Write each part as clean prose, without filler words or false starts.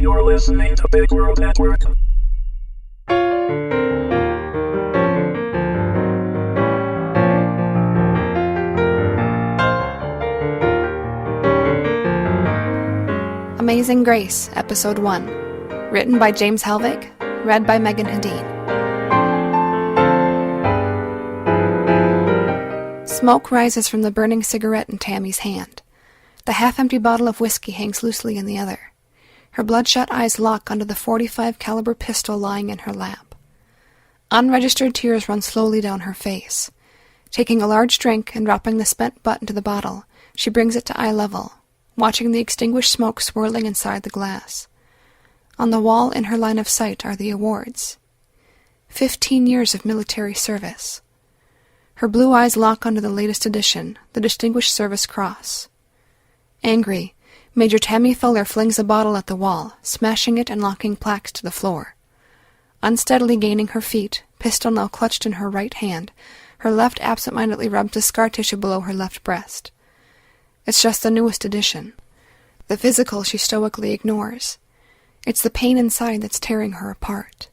You're listening to Big World Network. Amazing Grace, Episode 1. Written by James Hellvig, read by Meagan Hedin. Smoke rises from the burning cigarette in Tammy's hand. The half-empty bottle of whiskey hangs loosely in the other. Her bloodshot eyes lock onto the .45 caliber pistol lying in her lap. Unregistered tears run slowly down her face. Taking a large drink and dropping the spent butt into the bottle, she brings it to eye level, watching the extinguished smoke swirling inside the glass. On the wall in her line of sight are the awards. 15 years of military service. Her blue eyes lock onto the latest edition, the Distinguished Service Cross. Angry, Major Tammy Fuller flings a bottle at the wall, smashing it and knocking plaques to the floor. Unsteadily gaining her feet, pistol now clutched in her right hand, her left absent-mindedly rubs the scar tissue below her left breast. It's just the newest edition. The physical she stoically ignores. It's the pain inside that's tearing her apart.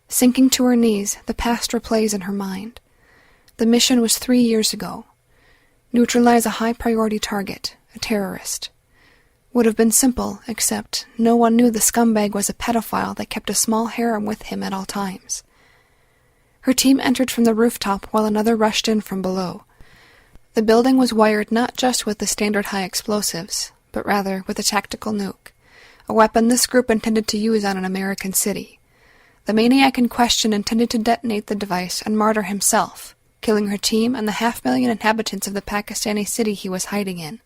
Sinking to her knees, the past replays in her mind. The mission was 3 years ago. Neutralize a high-priority target, a terrorist. Would have been simple, except no one knew the scumbag was a pedophile that kept a small harem with him at all times. Her team entered from the rooftop while another rushed in from below. The building was wired not just with the standard high explosives, but rather with a tactical nuke, a weapon this group intended to use on an American city. The maniac in question intended to detonate the device and martyr himself, killing her team and the 500,000 inhabitants of the Pakistani city he was hiding in.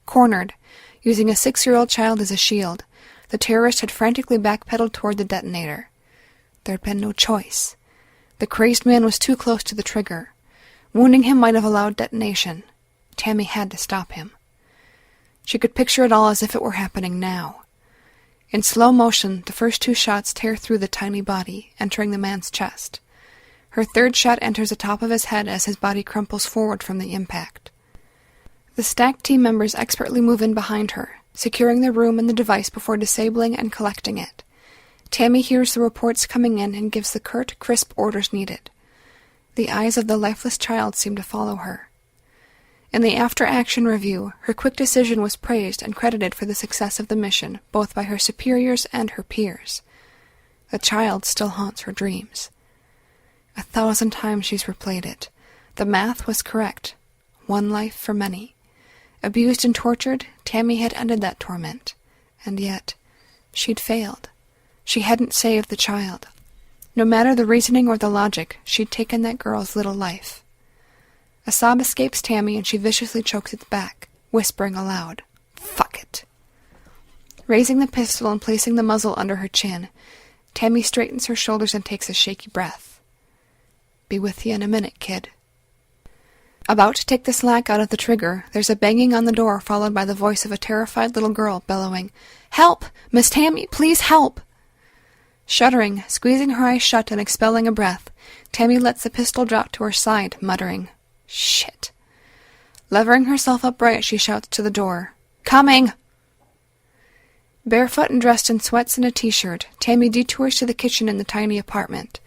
Cornered, using a 6-year-old child as a shield, the terrorist had frantically backpedaled toward the detonator. There had been no choice. The crazed man was too close to the trigger. Wounding him might have allowed detonation. Tammy had to stop him. She could picture it all as if it were happening now. In slow motion, the first 2 shots tear through the tiny body, entering the man's chest. Her third shot enters the top of his head as his body crumples forward from the impact. The stacked team members expertly move in behind her, securing the room and the device before disabling and collecting it. Tammy hears the reports coming in and gives the curt, crisp orders needed. The eyes of the lifeless child seem to follow her. In the after-action review, her quick decision was praised and credited for the success of the mission, both by her superiors and her peers. The child still haunts her dreams. 1,000 times she's replayed it. The math was correct. 1 life for many. Abused and tortured, Tammy had ended that torment. And yet, she'd failed. She hadn't saved the child. No matter the reasoning or the logic, she'd taken that girl's little life. A sob escapes Tammy and she viciously chokes it back, whispering aloud, "Fuck it." Raising the pistol and placing the muzzle under her chin, Tammy straightens her shoulders and takes a shaky breath. "Be with you in a minute, kid." About to take the slack out of the trigger, there's a banging on the door followed by the voice of a terrified little girl bellowing, "Help! Miss Tammy, please help!" Shuddering, squeezing her eyes shut and expelling a breath, Tammy lets the pistol drop to her side, muttering, "Shit." Levering herself upright, she shouts to the door, "Coming!" Barefoot and dressed in sweats and a t-shirt, Tammy detours to the kitchen in the tiny apartment,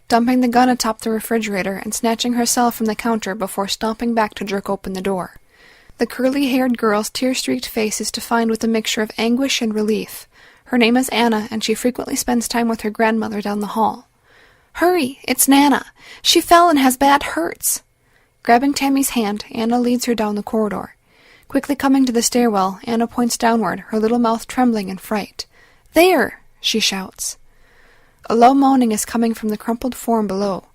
dumping the gun atop the refrigerator and snatching herself from the counter before stomping back to jerk open the door. The curly-haired girl's tear-streaked face is defined with a mixture of anguish and relief. Her name is Anna, and she frequently spends time with her grandmother down the hall. "Hurry, it's Nana. She fell and has bad hurts." Grabbing Tammy's hand, Anna leads her down the corridor. Quickly coming to the stairwell, Anna points downward, her little mouth trembling in fright. "There!" she shouts. A low moaning is coming from the crumpled form below.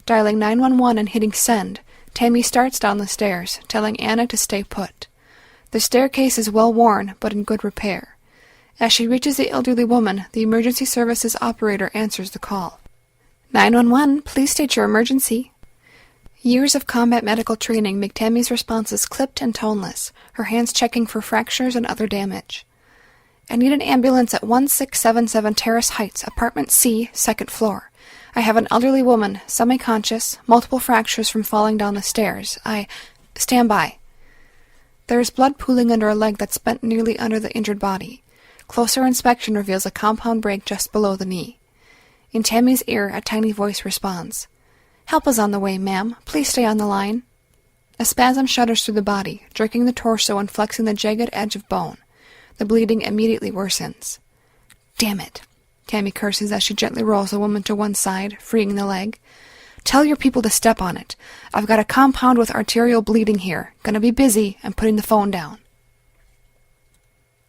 Dialing 911 and hitting send, Tammy starts down the stairs, telling Anna to stay put. The staircase is well worn, but in good repair. As she reaches the elderly woman, the emergency services operator answers the call. 911, please state your emergency." Years of combat medical training make Tammy's responses clipped and toneless, her hands checking for fractures and other damage. "I need an ambulance at 1677 Terrace Heights, apartment C, 2nd floor. I have an elderly woman, semi-conscious, multiple fractures from falling down the stairs. Stand by." There is blood pooling under a leg that's bent nearly under the injured body. Closer inspection reveals a compound break just below the knee. In Tammy's ear, a tiny voice responds. "Help is on the way, ma'am. Please stay on the line." A spasm shudders through the body, jerking the torso and flexing the jagged edge of bone. The bleeding immediately worsens. "Damn it," Tammy curses as she gently rolls the woman to one side, freeing the leg. "Tell your people to step on it. I've got a compound with arterial bleeding here. Gonna be busy. I'm putting the phone down."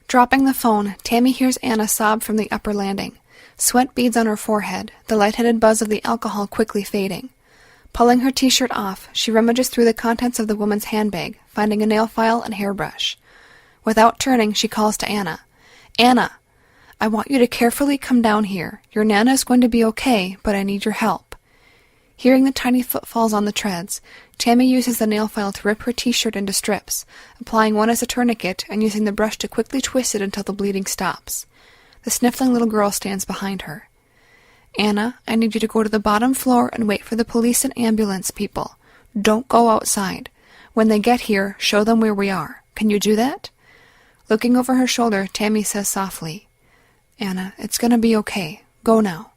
Dropping the phone, Tammy hears Anna sob from the upper landing. Sweat beads on her forehead, the lightheaded buzz of the alcohol quickly fading. Pulling her t-shirt off, she rummages through the contents of the woman's handbag, finding a nail file and hairbrush. Without turning, she calls to Anna. "Anna, I want you to carefully come down here. Your Nana is going to be okay, but I need your help." Hearing the tiny footfalls on the treads, Tammy uses the nail file to rip her t-shirt into strips, applying one as a tourniquet and using the brush to quickly twist it until the bleeding stops. The sniffling little girl stands behind her. "Anna, I need you to go to the bottom floor and wait for the police and ambulance people. Don't go outside. When they get here, show them where we are. Can you do that?" Looking over her shoulder, Tammy says softly, "Anna, it's gonna be okay. Go now."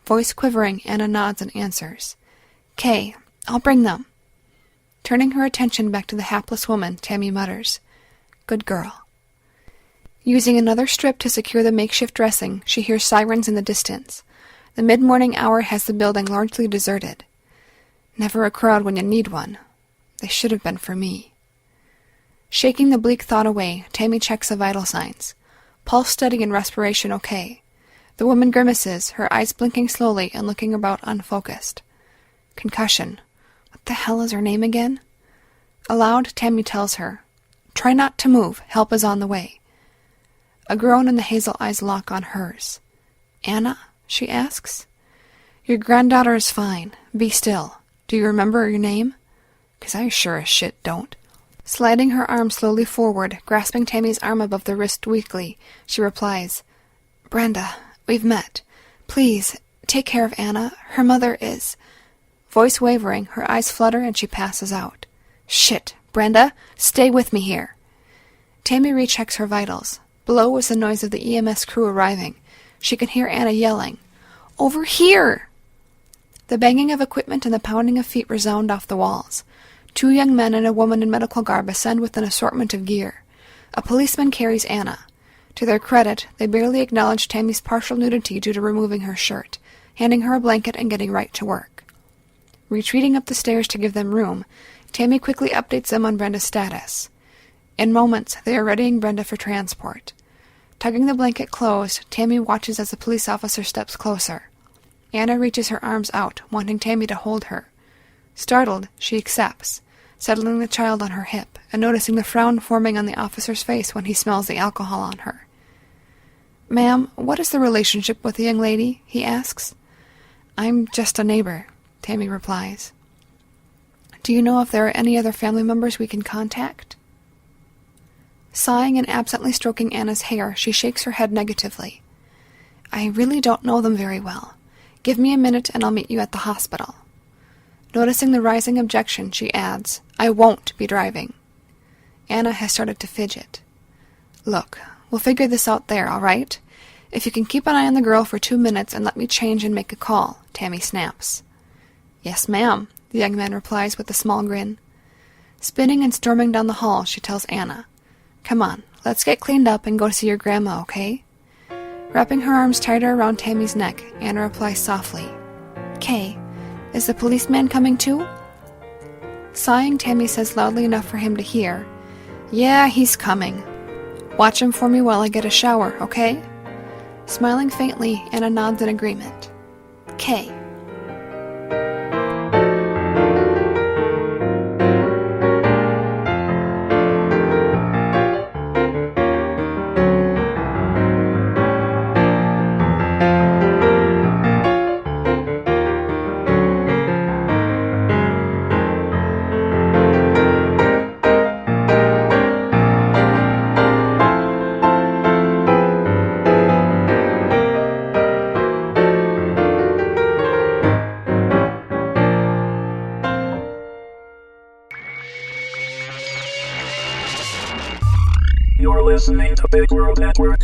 Voice quivering, Anna nods and answers. "Kay, I'll bring them." Turning her attention back to the hapless woman, Tammy mutters, "Good girl." Using another strip to secure the makeshift dressing, she hears sirens in the distance. The mid-morning hour has the building largely deserted. Never a crowd when you need one. They should have been for me. Shaking the bleak thought away, Tammy checks the vital signs. Pulse steady and respiration okay. The woman grimaces, her eyes blinking slowly and looking about unfocused. Concussion. What the hell is her name again? Aloud, Tammy tells her, "Try not to move. Help is on the way." A groan and the hazel eyes lock on hers. "Anna?" she asks. "Your granddaughter is fine. Be still. Do you remember your name? 'Cause I sure as shit don't." Sliding her arm slowly forward, grasping Tammy's arm above the wrist weakly, she replies, "Brenda, we've met. Please, take care of Anna. Her mother is—" Voice wavering, her eyes flutter and she passes out. "Shit! Brenda, stay with me here." Tammy rechecks her vitals. Below was the noise of the EMS crew arriving. She can hear Anna yelling, "Over here!" The banging of equipment and the pounding of feet resound off the walls. 2 young men and a woman in medical garb ascend with an assortment of gear. A policeman carries Anna. To their credit, they barely acknowledge Tammy's partial nudity due to removing her shirt, handing her a blanket and getting right to work. Retreating up the stairs to give them room, Tammy quickly updates them on Brenda's status. In moments, they are readying Brenda for transport. Tugging the blanket closed, Tammy watches as the police officer steps closer. Anna reaches her arms out, wanting Tammy to hold her. Startled, she accepts, settling the child on her hip, and noticing the frown forming on the officer's face when he smells the alcohol on her. "Ma'am, what is the relationship with the young lady?" he asks. "I'm just a neighbor," Tammy replies. "Do you know if there are any other family members we can contact?" Sighing and absently stroking Anna's hair, she shakes her head negatively. "I really don't know them very well. Give me a minute and I'll meet you at the hospital." Noticing the rising objection, she adds, "I won't be driving." Anna has started to fidget. "Look, we'll figure this out there, all right? If you can keep an eye on the girl for 2 minutes and let me change and make a call," Tammy snaps. "Yes, ma'am," the young man replies with a small grin. Spinning and storming down the hall, she tells Anna, "Come on, let's get cleaned up and go see your grandma, okay?" Wrapping her arms tighter around Tammy's neck, Anna replies softly, "Kay, is the policeman coming too?" Sighing, Tammy says loudly enough for him to hear, "Yeah, he's coming. Watch him for me while I get a shower, okay?" Smiling faintly, Anna nods in agreement. "Kay." You're listening to Big World Network.